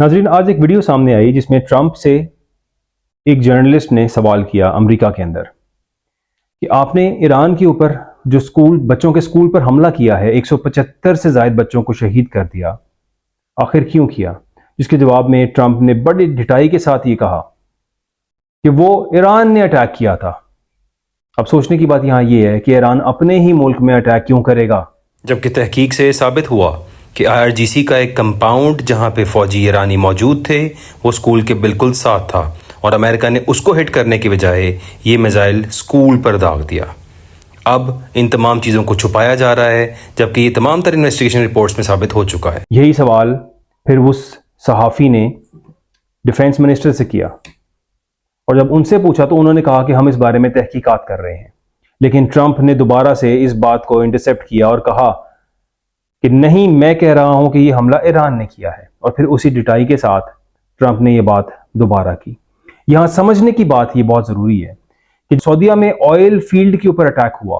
ناظرین، آج ایک ویڈیو سامنے آئی جس میں ٹرمپ سے ایک جرنلسٹ نے سوال کیا امریکہ کے اندر کہ آپ نے ایران کے اوپر جو بچوں کے سکول پر حملہ کیا ہے، 175 سے زائد بچوں کو شہید کر دیا، آخر کیوں کیا؟ جس کے جواب میں ٹرمپ نے بڑی ڈٹائی کے ساتھ یہ کہا کہ وہ ایران نے اٹیک کیا تھا۔ اب سوچنے کی بات یہاں یہ ہے کہ ایران اپنے ہی ملک میں اٹیک کیوں کرے گا؟ جبکہ تحقیق سے ثابت ہوا کہ IRGC کا ایک کمپاؤنڈ جہاں پہ فوجی ایرانی موجود تھے وہ سکول کے بالکل ساتھ تھا، اور امریکہ نے اس کو ہٹ کرنے کی بجائے یہ میزائل سکول پر داغ دیا۔ اب ان تمام چیزوں کو چھپایا جا رہا ہے، جبکہ یہ تمام تر انویسٹیگیشن رپورٹس میں ثابت ہو چکا ہے۔ یہی سوال پھر اس صحافی نے ڈیفنس منسٹر سے کیا، اور جب ان سے پوچھا تو انہوں نے کہا کہ ہم اس بارے میں تحقیقات کر رہے ہیں۔ لیکن ٹرمپ نے دوبارہ سے اس بات کو انٹرسیپٹ کیا اور کہا کہ نہیں، میں کہہ رہا ہوں کہ یہ حملہ ایران نے کیا ہے، اور پھر اسی ڈٹائی کے ساتھ ٹرمپ نے یہ بات دوبارہ کی۔ یہاں سمجھنے کی بات یہ بہت ضروری ہے کہ سعودیہ میں آئل فیلڈ کے اوپر اٹیک ہوا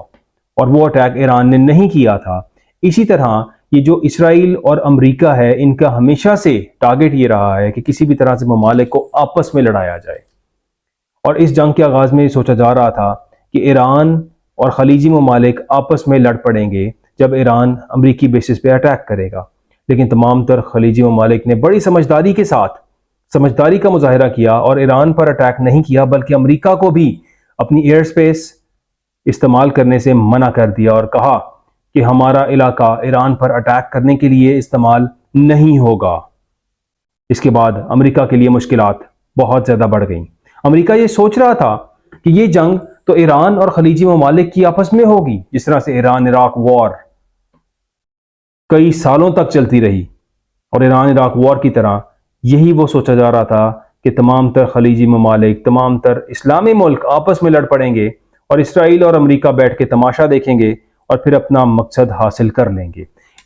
اور وہ اٹیک ایران نے نہیں کیا تھا، اسی طرح یہ جو اسرائیل اور امریکہ ہے ان کا ہمیشہ سے ٹارگٹ یہ رہا ہے کہ کسی بھی طرح سے ممالک کو آپس میں لڑایا جائے، اور اس جنگ کے آغاز میں یہ سوچا جا رہا تھا کہ ایران اور خلیجی ممالک آپس میں لڑ پڑیں گے جب ایران امریکی بیسس پہ اٹیک کرے گا۔ لیکن تمام تر خلیجی ممالک نے بڑی سمجھداری کے ساتھ سمجھداری کا مظاہرہ کیا اور ایران پر اٹیک نہیں کیا، بلکہ امریکہ کو بھی اپنی ایئر سپیس استعمال کرنے سے منع کر دیا اور کہا کہ ہمارا علاقہ ایران پر اٹیک کرنے کے لیے استعمال نہیں ہوگا۔ اس کے بعد امریکہ کے لیے مشکلات بہت زیادہ بڑھ گئیں۔ امریکہ یہ سوچ رہا تھا کہ یہ جنگ تو ایران اور خلیجی ممالک کی آپس میں ہوگی، جس طرح سے ایران عراق وار کئی سالوں تک چلتی رہی، اور ایران عراق وار کی طرح یہی وہ سوچا جا رہا تھا کہ تمام تر خلیجی ممالک، تمام تر اسلامی ملک آپس میں لڑ پڑیں گے اور اسرائیل اور امریکہ بیٹھ کے تماشا دیکھیں گے اور پھر اپنا مقصد حاصل کر لیں گے۔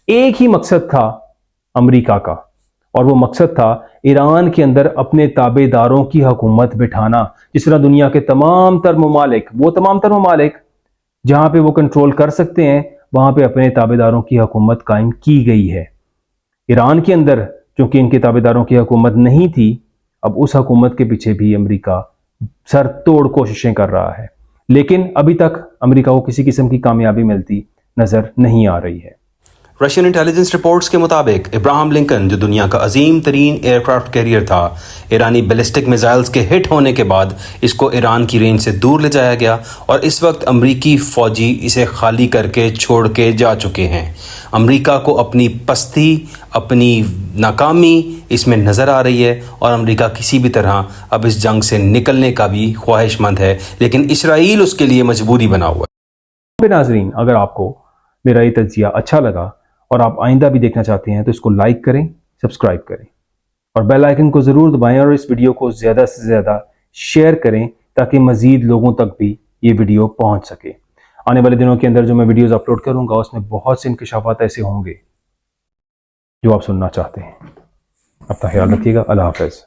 ایک ہی مقصد تھا امریکہ کا، اور وہ مقصد تھا ایران کے اندر اپنے تابع داروں کی حکومت بٹھانا، جس طرح دنیا کے تمام تر ممالک جہاں پہ وہ کنٹرول کر سکتے ہیں وہاں پہ اپنے تابع داروں کی حکومت قائم کی گئی ہے۔ ایران کے اندر چونکہ ان کے تابع داروں کی حکومت نہیں تھی، اب اس حکومت کے پیچھے بھی امریکہ سر توڑ کوششیں کر رہا ہے، لیکن ابھی تک امریکہ کو کسی قسم کی کامیابی ملتی نظر نہیں آ رہی ہے۔ رشین انٹیلیجنس رپورٹس کے مطابق ابراہم لنکن جو دنیا کا عظیم ترین ایئر کرافٹ کیریئر تھا، ایرانی بیلسٹک میزائلز کے ہٹ ہونے کے بعد اس کو ایران کی رینج سے دور لے جایا گیا، اور اس وقت امریکی فوجی اسے خالی کر کے چھوڑ کے جا چکے ہیں۔ امریکہ کو اپنی پستی، اپنی ناکامی اس میں نظر آ رہی ہے، اور امریکہ کسی بھی طرح اب اس جنگ سے نکلنے کا بھی خواہش مند ہے، لیکن اسرائیل اس کے لیے مجبوری بنا ہوا ہے۔ ناظرین، اگر آپ کو میرا یہ تجزیہ اچھا لگا اور آپ آئندہ بھی دیکھنا چاہتے ہیں تو اس کو لائک کریں، سبسکرائب کریں، اور بیل آئیکن کو ضرور دبائیں، اور اس ویڈیو کو زیادہ سے زیادہ شیئر کریں تاکہ مزید لوگوں تک بھی یہ ویڈیو پہنچ سکے۔ آنے والے دنوں کے اندر جو میں ویڈیوز اپلوڈ کروں گا اس میں بہت سے انکشافات ایسے ہوں گے جو آپ سننا چاہتے ہیں۔ اپنا خیال رکھیے گا۔ اللہ حافظ۔